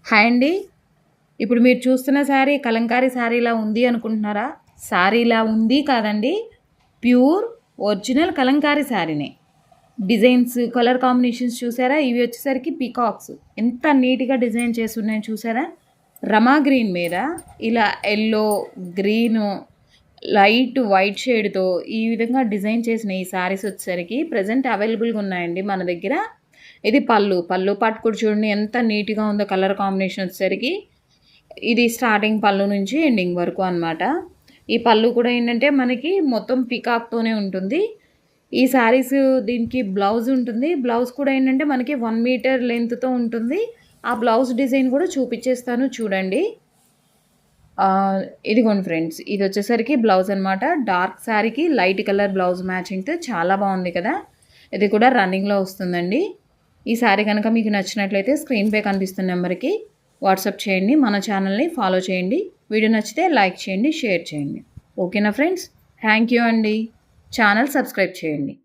Hi అండి. ఇప్పుడు మీరు చూస్తున్న శారీ కలంకారీ శారీలా ఉంది అనుకుంటున్నారా? శారీలా ఉంది కాదండి. ప్యూర్ ఒరిజినల్ కలంకారీ శారీనే. డిజైన్స్, కలర్ కాంబినేషన్స్ చూసారా? ఇవి వచ్చేసరికి పీకాక్స్. ఎంత నీట్‌గా డిజైన్ చేసి ఉన్నాయో చూసారా? రమా గ్రీన్ మీద ఇలా యెల్లో, గ్రీను, లైట్ వైట్ షేడ్‌తో ఈ విధంగా డిజైన్ చేసిన ఈ శారీస్ వచ్చేసరికి ప్రెజెంట్ అవైలబుల్‌గా ఉన్నాయండి మన దగ్గర. ఇది పళ్ళు పాటు కూడా చూడండి ఎంత నీట్‌గా ఉందో కలర్ కాంబినేషన్ వచ్చేసరికి. ఇది స్టార్టింగ్ పళ్ళు నుంచి ఎండింగ్ వరకు అనమాట. ఈ పళ్ళు కూడా ఏంటంటే మనకి మొత్తం పికాక్‌తోనే ఉంటుంది. ఈ శారీస్ దీనికి బ్లౌజ్ ఉంటుంది. బ్లౌజ్ కూడా ఏంటంటే మనకి 1 మీటర్ లెంగ్త్‌తో ఉంటుంది. ఆ బ్లౌజ్ డిజైన్ కూడా చూపించేస్తాను చూడండి. ఇదిగోండి ఫ్రెండ్స్. ఇది వచ్చేసరికి బ్లౌజ్ అనమాట. డార్క్ శారీకి లైట్ కలర్ బ్లౌజ్ మ్యాచింగ్‌తో చాలా బాగుంది కదా! ఇది కూడా రన్నింగ్‌లో వస్తుందండి. ఈ శారీ కనుక మీకు నచ్చినట్లయితే స్క్రీన్‌పై కనిపిస్తున్న నెంబర్‌కి వాట్సాప్ చేయండి. మన ఛానల్‌ని ఫాలో చేయండి. వీడియో నచ్చితే లైక్ చేయండి, షేర్ చేయండి. ఓకేనా ఫ్రెండ్స్? థ్యాంక్ యూ అండి. ఛానల్ సబ్స్క్రైబ్ చేయండి.